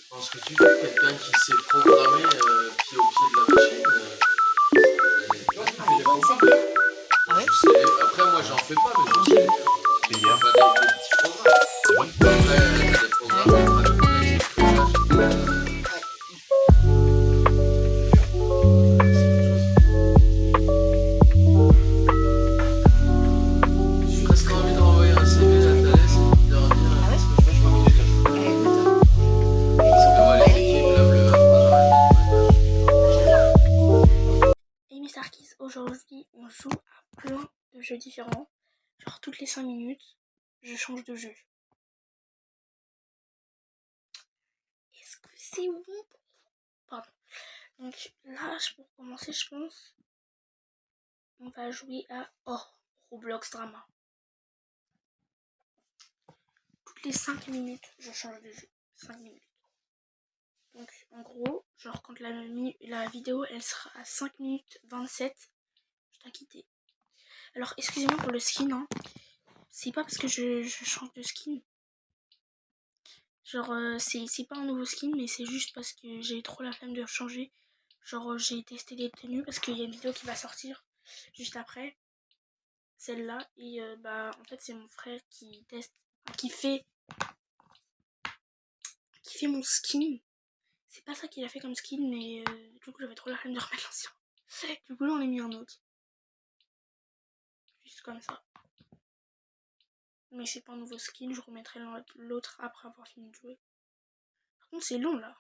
pense que tu fais, quelqu'un qui sait programmer pied au pied de la machine. C'est toi qui fais les programmes. Ah ouais? Je sais, après moi j'en fais pas, mais je sais les faire. Les gars. Enfin des petits programmes. Après, t'as des programmes ultra complexes, j'ai presque envie de renvoyer un CV à Thalès et de leur dire Ah ouais? est-ce que je peux m'occuper de Écoute, parce que moi les équipes là me lèvent à 3h30 du matin. hey Miss Arquis, aujourd'hui on joue à plein de jeux différents. Genre toutes les 5 minutes, je change de jeu. Est-ce que c'est bon? Pardon. Donc là, pour commencer, je pense, on va jouer à Roblox Drama. Toutes les 5 minutes, je change de jeu. 5 minutes. Donc en gros, genre quand la vidéo elle sera à 5 minutes 27, je t'ai quitté. Alors excusez-moi pour le skin, hein. C'est pas parce que je change de skin. Genre c'est pas un nouveau skin, mais c'est juste parce que j'ai trop la flemme de changer. Genre j'ai testé des tenues parce qu'il y a une vidéo qui va sortir juste après. Celle-là. Et bah en fait c'est mon frère qui teste, qui fait mon skin. C'est pas ça qu'il a fait comme skin, mais du coup j'avais trop la flemme de remettre l'ancien. Du coup là on a mis un autre. Juste comme ça. Mais c'est pas un nouveau skin, je remettrai l'autre après avoir fini de jouer. Par contre c'est long là.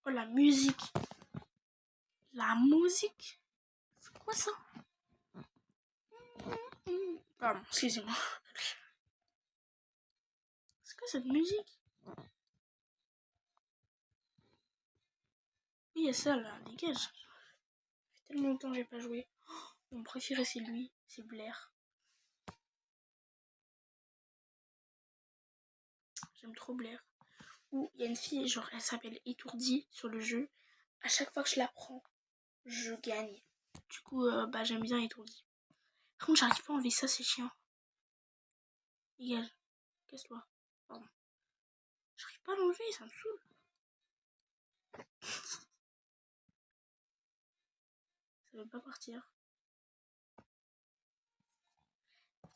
Oh la musique. La musique. C'est quoi ça? Pardon, excusez-moi. C'est quoi cette musique? Oui, il y a ça là, dégage. Ça fait tellement longtemps que j'ai pas joué. Mon préféré c'est lui, c'est Blair. J'aime trop Blair. Ou il y a une fille, genre elle s'appelle Étourdie sur le jeu. À chaque fois que je la prends, je gagne. Du coup, bah j'aime bien Étourdie. Par contre, j'arrive pas à enlever ça, c'est chiant. Dégage, casse-toi. Pardon. J'arrive pas à l'enlever, ça me saoule. Ça veut pas partir.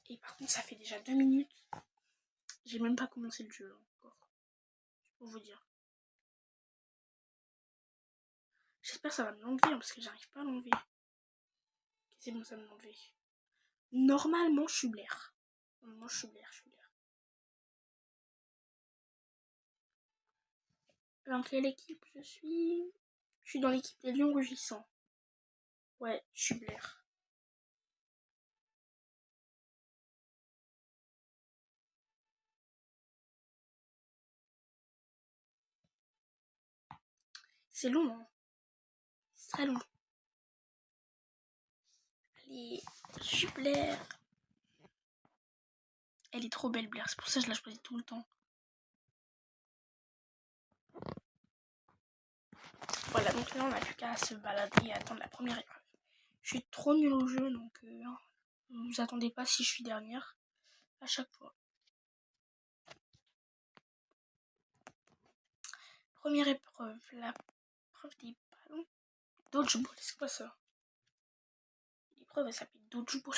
Et par contre, ça fait déjà 2 minutes. J'ai même pas commencé le jeu encore. Pour vous dire. J'espère que ça va me l'enlever parce que j'arrive pas à l'enlever. C'est bon, ça me l'a enlevé. Normalement, je suis Blair. Normalement, je suis Blair. Dans quelle équipe je suis? Je suis dans l'équipe des Lions Rugissants. Ouais, je suis Blair. C'est long, hein. C'est très long. Allez, je suis Blair. Elle est trop belle, Blair. C'est pour ça que je la choisis tout le temps. Voilà, donc là, on n'a plus qu'à se balader et attendre la première épreuve. Je suis trop nulle au jeu, donc ne vous attendez pas si je suis dernière à chaque fois. Première épreuve, la preuve des ballons. Dodgeball, c'est quoi ça? L'épreuve, elle s'appelle Dodgeball.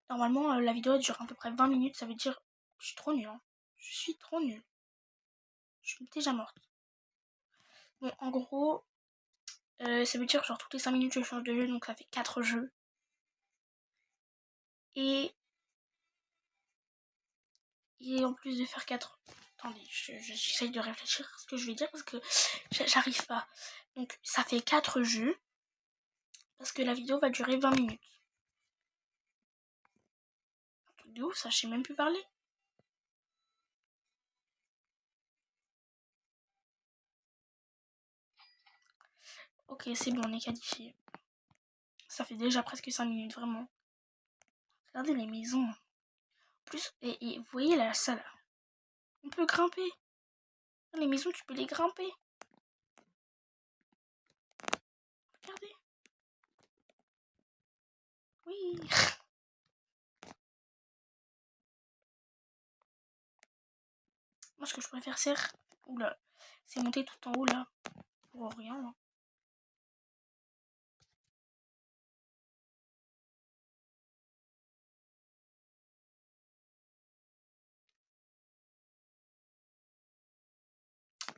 Normalement, la vidéo dure à peu près 20 minutes, ça veut dire je suis trop nulle. Hein. Je suis trop nulle. Je suis déjà morte. Bon, en gros, ça veut dire genre toutes les 5 minutes je change de jeu, donc ça fait 4 jeux. Et en plus de faire 4... Attendez, j'essaye de réfléchir à ce que je vais dire parce que j'arrive pas. Donc ça fait 4 jeux. Parce que la vidéo va durer 20 minutes. Un truc de ouf, ça, je sais même plus parler. Ok, c'est bon, on est qualifié. Ça fait déjà presque 5 minutes, vraiment. Regardez les maisons. En plus, et vous voyez là, ça là. On peut grimper. Les maisons, tu peux les grimper. Moi, ce que je préfère, c'est... Oula, c'est monter tout en haut, là. Pour rien, là.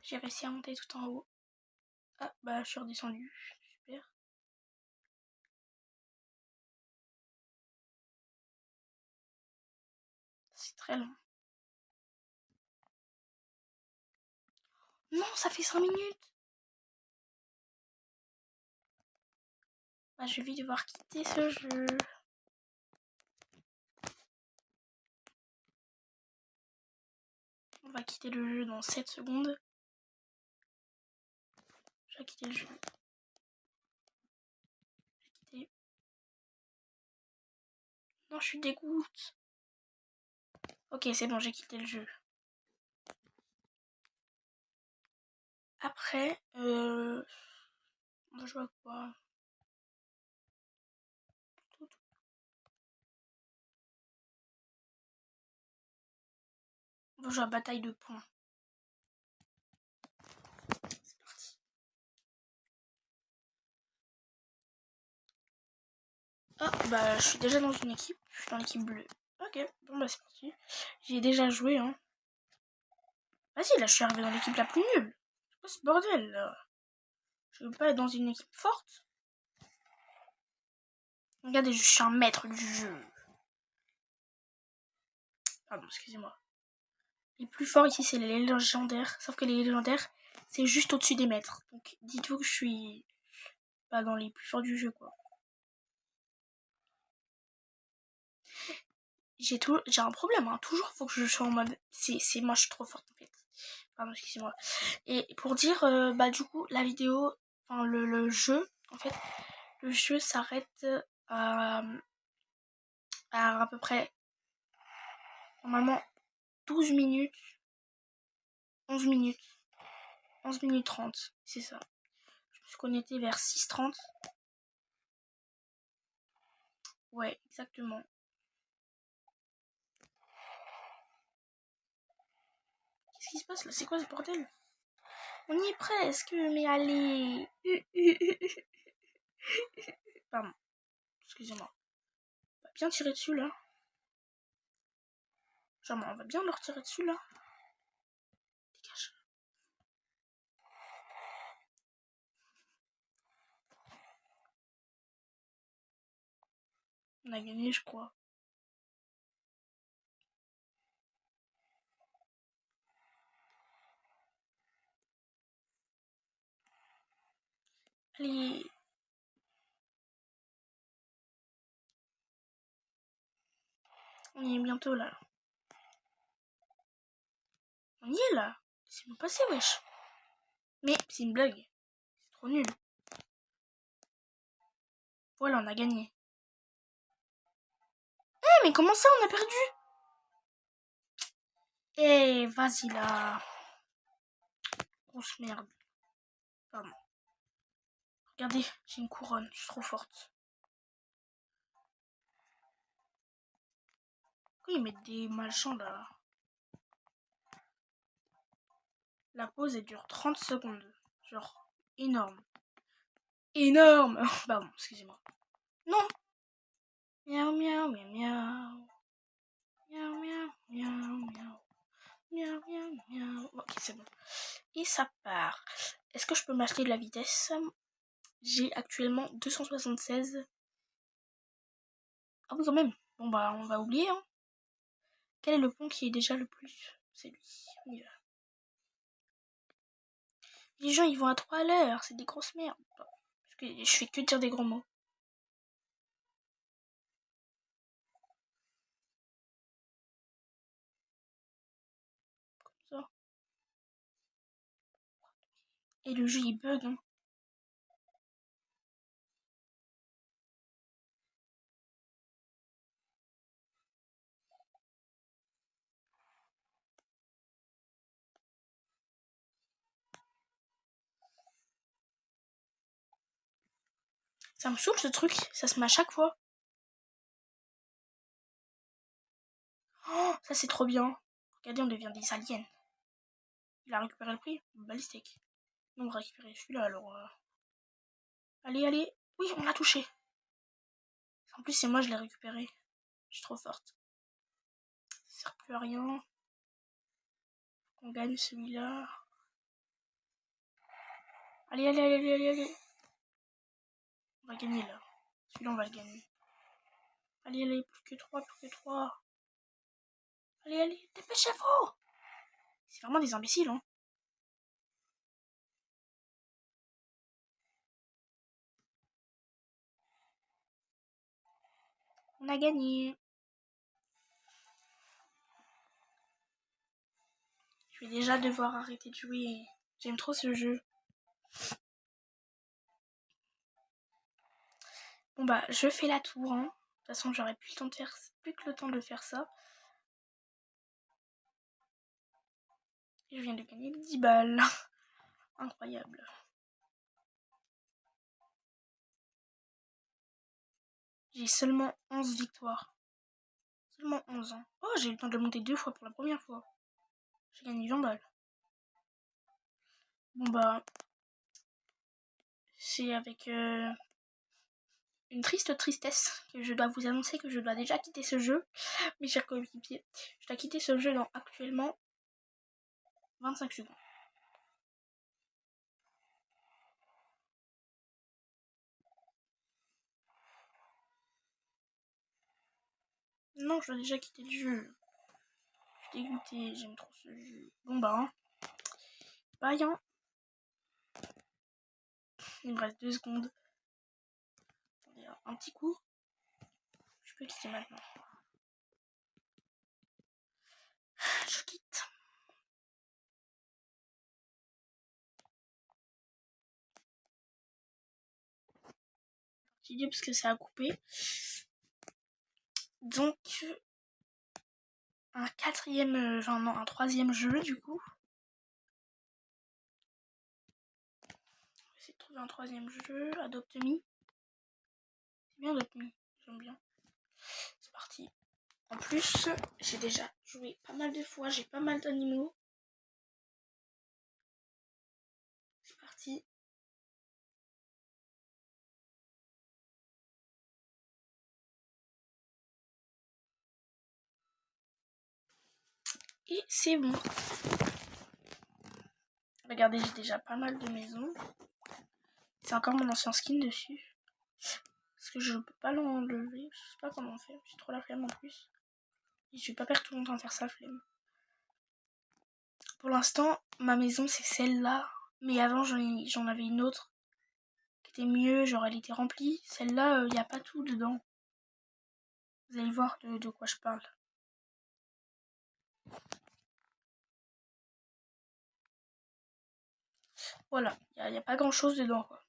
J'ai réussi à monter tout en haut. Ah, bah, je suis redescendue. Super. C'est très long. Non, ça fait 5 minutes. Bah, je vais devoir quitter ce jeu. On va quitter le jeu dans 7 secondes. Je vais quitter le jeu. Quitter. Non, je suis dégoûte. Ok, c'est bon, j'ai quitté le jeu. Après, on va jouer à quoi? On va jouer à bataille de points. C'est parti. Ah, bah, je suis déjà dans une équipe. Je suis dans l'équipe bleue. Ok, bon, bah, c'est parti. J'y ai déjà joué, hein. Vas-y, là, je suis arrivé dans l'équipe la plus nulle. C'est quoi ce bordel, là? Je veux pas être dans une équipe forte. Regardez, je suis un maître du jeu. Pardon, excusez-moi. Les plus forts ici, c'est les légendaires. Sauf que les légendaires, c'est juste au-dessus des maîtres. Donc, dites-vous que je suis pas dans les plus forts du jeu, quoi. J'ai un problème, hein. Toujours faut que je sois en mode... C'est moi, je suis trop forte, en fait. Pardon, excusez-moi. Et pour dire, bah, du coup, la vidéo... Enfin, le jeu, en fait... Le jeu s'arrête à peu près... Normalement, 12 minutes... 11 minutes. 11 minutes 30, c'est ça. Je me suis connectée vers 6h30. Ouais, exactement. Qu'est-ce qui se passe là? C'est quoi ce bordel? On y est presque, mais allez. Pardon, excusez-moi. On va bien tirer dessus là. Genre, on va bien leur tirer dessus là. Dégage. On a gagné, je crois. Allez. On y est bientôt là. On y est là. Laissez-moi passer, wesh. Mais c'est une blague. C'est trop nul. Voilà, on a gagné. Mais comment ça, on a perdu? Eh, vas-y là. Grosse merde. Pardon. Regardez, j'ai une couronne. Je suis trop forte. Pourquoi ils mettent des machins là? La pause elle dure 30 secondes. Genre, énorme. Énorme. Pardon, excusez-moi. Non. Miaou, miaou, miaou, miaou. Miaou, miaou, miaou, miaou. Miaou, miaou, miaou. Ok, c'est bon. Et ça part. Est-ce que je peux m'acheter de la vitesse? J'ai actuellement 276. Ah oui, quand même. Bon, bah, on va oublier, hein. Quel est le pont qui est déjà le plus? C'est lui. On y va. Les gens, ils vont à 3 à l'heure. C'est des grosses merdes. Parce que je fais que dire des gros mots. Comme ça. Et le jeu, il bug, hein. Ça me saoule ce truc, ça se met à chaque fois. Oh, ça c'est trop bien. Regardez, on devient des aliens. Il a récupéré le prix. Balistique. On va récupérer celui-là alors. Allez, allez. Oui, on l'a touché. En plus, c'est moi, je l'ai récupéré. Je suis trop forte. Ça sert plus à rien. On gagne celui-là. Allez, allez, allez, allez, allez. On va gagner là. Celui-là, on va le gagner. Allez, allez, plus que 3, plus que 3. Allez, allez, dépêchez-vous. C'est vraiment des imbéciles, hein. On a gagné. Je vais déjà devoir arrêter de jouer. J'aime trop ce jeu. Bon bah, je fais la tour, hein. De toute façon, j'aurais plus que le temps de faire ça. Et je viens de gagner 10 balles. Incroyable. J'ai seulement 11 victoires. Seulement 11 ans. Oh, j'ai eu le temps de le monter 2 fois pour la première fois. J'ai gagné 20 balles. Bon bah, c'est avec une triste tristesse que je dois vous annoncer que je dois déjà quitter ce jeu. Mes chers coéquipiers, je dois quitter ce jeu dans actuellement 25 secondes. Non, je dois déjà quitter le jeu. Je suis dégoûtée, j'aime trop ce jeu. Bon bah, hein. Bye, hein. Il me reste 2 secondes. Attendez, un petit coup. Je peux quitter maintenant. Je quitte. Parce que ça a coupé. Donc, un troisième jeu du coup. On va essayer de trouver un troisième jeu. Adopt Me. C'est bien Adopt Me, j'aime bien. C'est parti. En plus, j'ai déjà joué pas mal de fois, j'ai pas mal d'animaux. C'est parti. Et c'est bon. Regardez, j'ai déjà pas mal de maisons. C'est encore mon ancien skin dessus. Parce que je peux pas l'enlever. Je sais pas comment on fait. J'ai trop la flemme en plus. Et je vais pas perdre tout mon temps à faire ça, flemme. Pour l'instant, ma maison c'est celle-là. Mais avant, j'en avais une autre qui était mieux. Genre, elle était remplie. Celle-là, il n'y a pas tout dedans. Vous allez voir de quoi je parle. Voilà, il n'y a pas grand-chose dedans, quoi.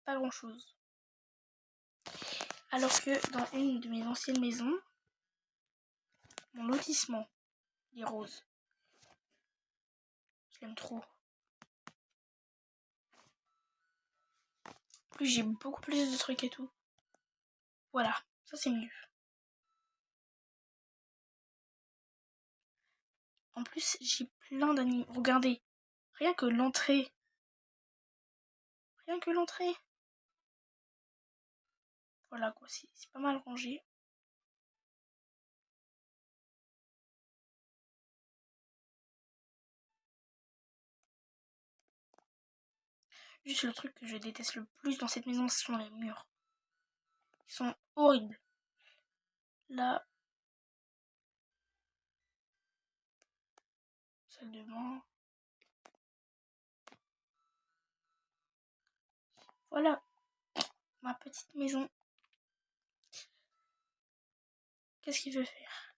Pas grand-chose. Alors que dans une de mes anciennes maisons, mon lotissement, les roses, je l'aime trop. En plus, j'ai beaucoup plus de trucs et tout. Voilà, ça c'est mieux. En plus, j'ai plein d'animaux. Regardez, rien que l'entrée. Rien que l'entrée. Voilà quoi, c'est pas mal rangé. Juste le truc que je déteste le plus dans cette maison, ce sont les murs. Ils sont horribles. Là, salle de bain. Voilà, ma petite maison. Qu'est-ce qu'il veut faire?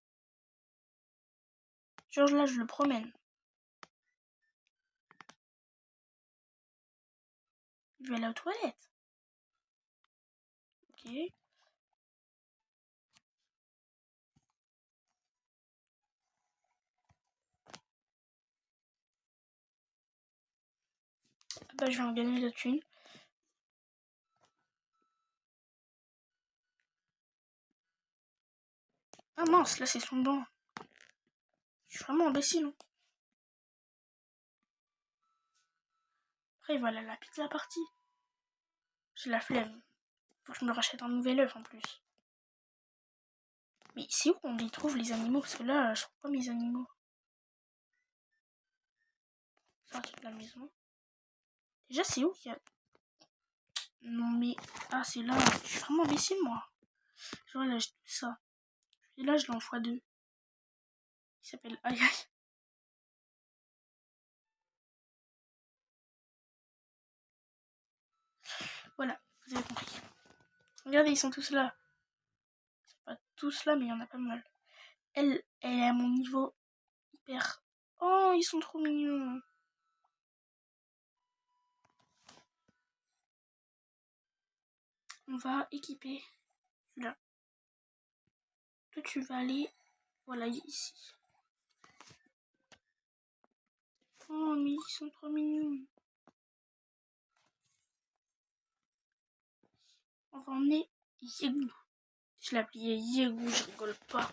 Georges, là, je le promène. Il veut aller aux toilettes. Ok. Ah bah, je vais en gagner la thune. Ah mince, là, c'est son banc. Je suis vraiment imbécile. Hein. Après, voilà la pizza partie. J'ai la flemme. Faut que je me rachète un nouvel œuf en plus. Mais c'est où qu'on les trouve les animaux? Parce que là, je trouve pas mes animaux. Sortir de la maison. Déjà, c'est où qu'il y a... Non mais... Ah, c'est là. Je suis vraiment imbécile, moi. Genre là, j'ai tout ça. Et là, je l'ai en x2. Il s'appelle Aïe Aïe. Voilà, vous avez compris. Regardez, ils sont tous là. Ils sont pas tous là, mais il y en a pas mal. Elle est à mon niveau hyper... Oh, ils sont trop mignons. On va équiper celui-là. Toi, tu vas aller... Voilà, ici. Oh, mais ils sont trop mignons. On va emmener Yegou. Je l'ai appelé Yegou, je rigole pas.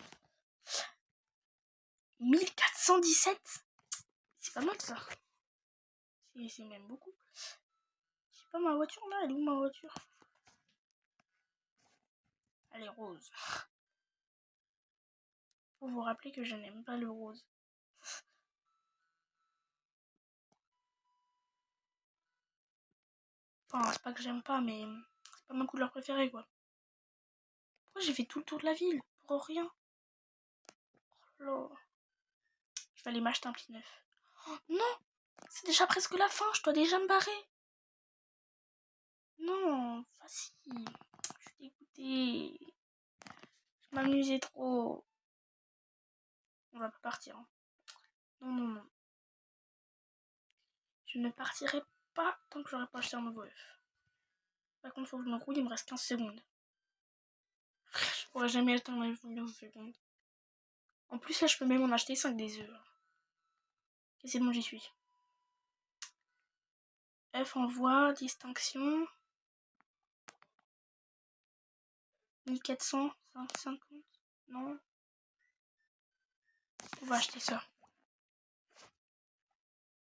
1417. C'est pas mal ça. C'est même beaucoup. J'ai pas ma voiture là, elle est où ma voiture? Elle est rose. Pour vous rappeler que je n'aime pas le rose. Enfin, c'est pas que j'aime pas, mais c'est pas ma couleur préférée quoi. Pourquoi j'ai fait tout le tour de la ville? Pour rien. Oh, je vais aller m'acheter un petit neuf. Oh, non! C'est déjà presque la fin, je dois déjà me barrer. Non, facile. Je suis dégoûtée. Je m'amusais trop. On va pas partir. Hein. Non, non, non. Je ne partirai pas tant que j'aurai pas acheté un nouveau œuf. Par contre, faut que je me roule, il me reste 15 secondes. Je pourrais jamais acheter un œuf en 15 secondes. En plus, là, je peux même en acheter 5 des œufs. Et c'est bon, j'y suis. F envoi, distinction. 1450. Non. On va acheter ça.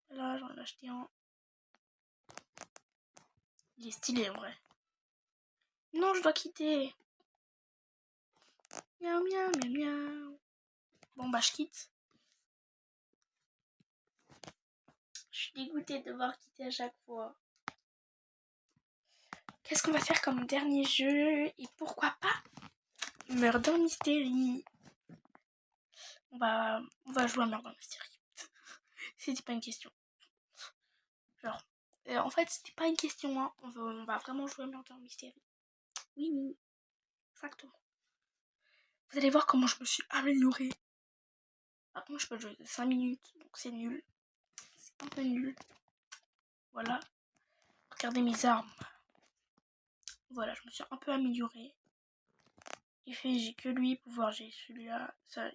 Là, j'en ai acheté un. Il est stylé en vrai. Non, je dois quitter. Miaou, miaou, miaou, miaou. Bon, bah, je quitte. Je suis dégoûtée de devoir quitter à chaque fois. Qu'est-ce qu'on va faire comme dernier jeu? Et pourquoi pas Murder Mystery. On va jouer à Murder Mystery. C'était pas une question. Genre, en fait, c'était pas une question. Hein. On va vraiment jouer à Murder Mystery. Oui, oui, exactement. Vous allez voir comment je me suis améliorée. Par contre, je peux jouer de 5 minutes, donc c'est nul. C'est un peu nul. Voilà. Regardez mes armes. Voilà, je me suis un peu améliorée. Effet, j'ai que lui. Pouvoir, j'ai celui-là. Ça,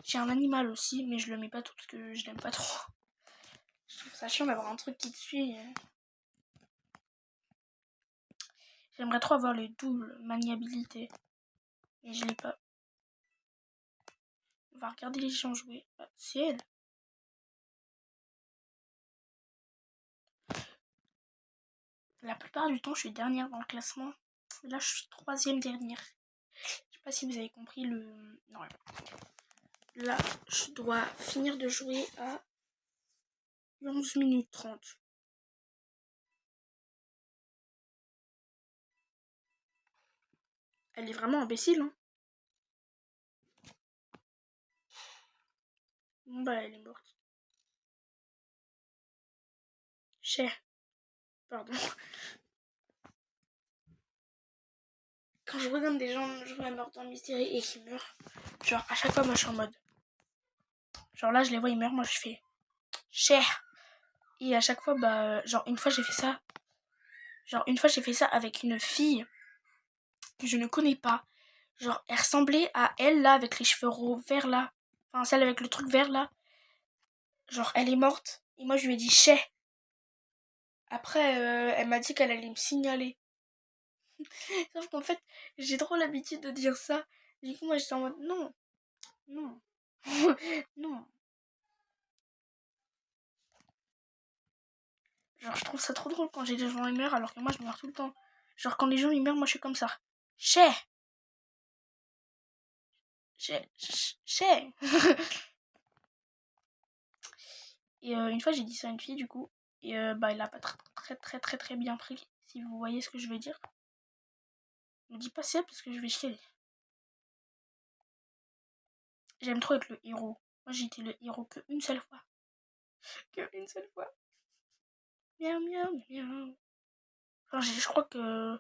j'ai un animal aussi, mais je le mets pas tout parce que je l'aime pas trop. Je trouve ça chiant d'avoir un truc qui te suit. J'aimerais trop avoir les doubles maniabilité. Mais je l'ai pas. On va regarder les gens jouer. Ah, c'est elle. La plupart du temps, je suis dernière dans le classement. Là, je suis 3e dernière. Je sais pas si vous avez compris le... Non, là, je dois finir de jouer à 11 minutes 30. Elle est vraiment imbécile, hein. Bon, bah, elle est morte. Cher. Pardon. Quand je regarde des gens jouer à Murder Mystery et qui meurent, genre, à chaque fois, moi, je suis en mode... Genre, là, je les vois, ils meurent, moi, je fais... Cher. Et à chaque fois, bah, genre, une fois, j'ai fait ça. Genre, une fois, j'ai fait ça avec une fille que je ne connais pas. Genre, elle ressemblait à elle, là, avec les cheveux verts, là. Enfin, celle avec le truc vert, là. Genre, elle est morte. Et moi, je lui ai dit, chais. Après, elle m'a dit qu'elle allait me signaler. Sauf qu'en fait, j'ai trop l'habitude de dire ça. Du coup, moi, j'étais en mode, non, non. Non. Genre, je trouve ça trop drôle quand j'ai des gens qui meurent alors que moi je meurs tout le temps. Genre, quand les gens ils meurent, moi je suis comme ça. Chez. Et une fois j'ai dit ça à une fille du coup. Et bah elle a pas très bien pris. Si vous voyez ce que je veux dire. Me dis pas ça parce que je vais chialer. J'aime trop être le héros. Moi j'ai été le héros que une seule fois. Que une seule fois. Miaou miaou miaou. Enfin, je crois que...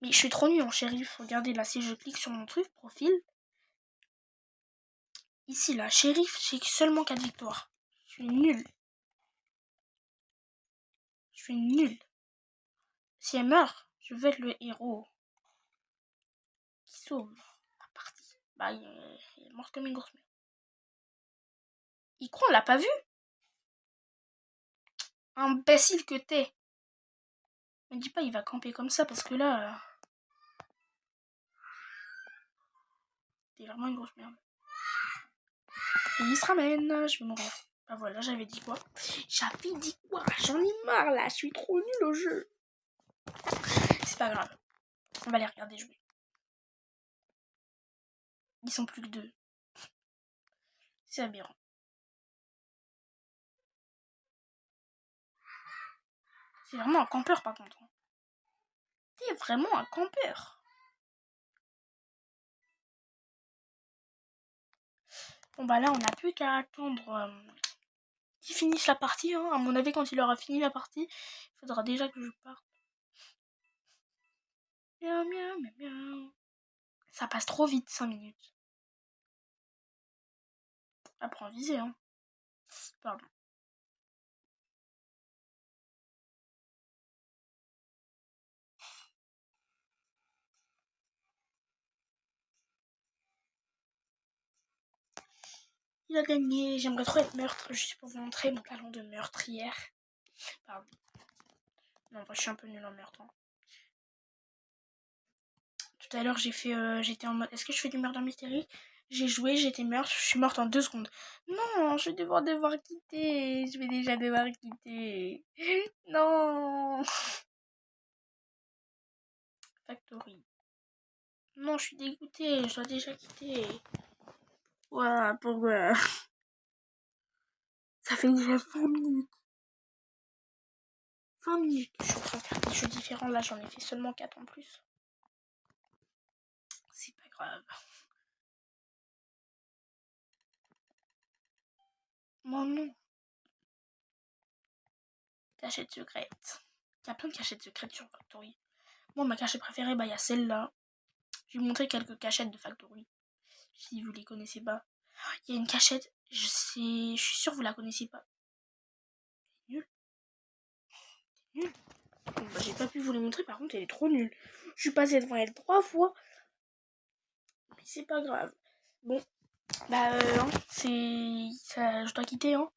Mais je suis trop nulle en shérif. Regardez là, si je clique sur mon truc, profil. Ici là, shérif, j'ai seulement 4 victoires. Je suis nulle. Je suis nulle. Si elle meurt, je vais être le héros. Qui sauve la partie. Bah, il est mort comme une grosse merde. Il croit, on l'a pas vu. Imbécile que t'es. Me dis pas, il va camper comme ça parce que là... t'es vraiment une grosse merde. Et il se ramène, je vais mourir. Bah voilà, j'avais dit quoi? J'avais dit quoi? J'en ai marre là, je suis trop nulle au jeu. C'est pas grave. On va les regarder jouer. Ils sont plus que 2. C'est aberrant. C'est vraiment un campeur par contre. T'es vraiment un campeur. Bon bah là on n'a plus qu'à attendre qu'ils finissent la partie. Hein. À mon avis quand il aura fini la partie, il faudra déjà que je parte. Miaou miaou miaou miaou. Ça passe trop vite 5 minutes. Apprends à viser hein. Pardon. Il a gagné. J'aimerais trop être meurtre juste pour vous montrer mon talent de meurtrière. Pardon. Non, moi, je suis un peu nulle en meurtre. Hein. Tout à l'heure, j'étais en mode, est-ce que je fais du murder mystery? J'ai joué, j'étais meurtre, je suis morte en 2 secondes. Non, je vais devoir quitter. Je vais déjà devoir quitter. Non. Factory. Non, je suis dégoûtée, je dois déjà quitter. Voilà, pourquoi? Ça fait déjà 20 minutes. 20 minutes que je suis en train de faire des jeux différents. Là, j'en ai fait seulement 4 en plus. C'est pas grave. Mon nom. Cachette secrète. Il y a plein de cachettes secrètes sur Factory. Moi, ma cachette préférée, bah, il y a celle-là. Je vais vous montrer quelques cachettes de Factory. Si vous les connaissez pas. Il y a une cachette, je suis sûre que vous la connaissez pas. Nul. Nul. Bon, bah, j'ai pas pu vous les montrer, par contre, elle est trop nulle. Je suis passée devant elle 3 fois. Mais c'est pas grave. Bon, bah, je dois quitter, hein.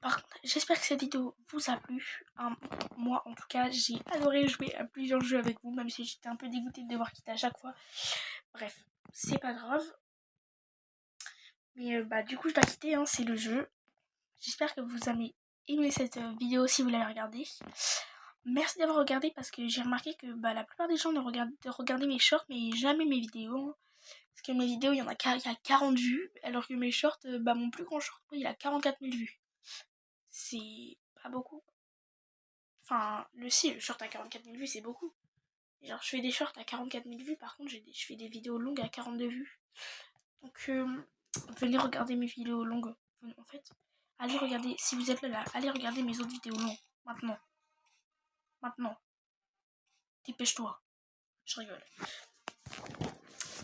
Par contre, j'espère que cette vidéo vous a plu. Hein, moi, en tout cas, j'ai adoré jouer à plusieurs jeux avec vous, même si j'étais un peu dégoûtée de devoir quitter à chaque fois. Bref, c'est pas grave. Mais bah, du coup, je dois quitter, hein, c'est le jeu. J'espère que vous avez aimé cette vidéo si vous l'avez regardée. Merci d'avoir regardé parce que j'ai remarqué que bah, la plupart des gens regardaient mes shorts, mais jamais mes vidéos. Hein. Parce que mes vidéos, il y a 40 vues, alors que mes shorts, bah, mon plus grand short, il a 44 000 vues. C'est pas beaucoup. Enfin, le short à 44 000 vues, c'est beaucoup. Genre, je fais des shorts à 44 000 vues, par contre, je fais des vidéos longues à 42 vues. Donc, venez regarder mes vidéos longues. En fait, allez regarder, si vous êtes là, allez regarder mes autres vidéos longues. Maintenant. Maintenant. Dépêche-toi. Je rigole.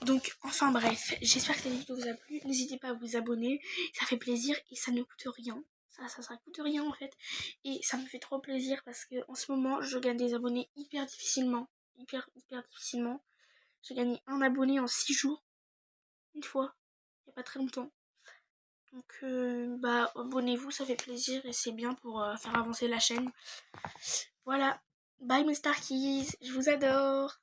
Donc, enfin bref, j'espère que cette vidéo vous a plu. N'hésitez pas à vous abonner. Ça fait plaisir et ça ne coûte rien. Ça coûte rien en fait. Et ça me fait trop plaisir parce que en ce moment, je gagne des abonnés hyper difficilement. Hyper difficilement. J'ai gagné un abonné en 6 jours. Une fois. Il n'y a pas très longtemps. Donc, bah, abonnez-vous, ça fait plaisir et c'est bien pour faire avancer la chaîne. Voilà. Bye mes Starkies, je vous adore.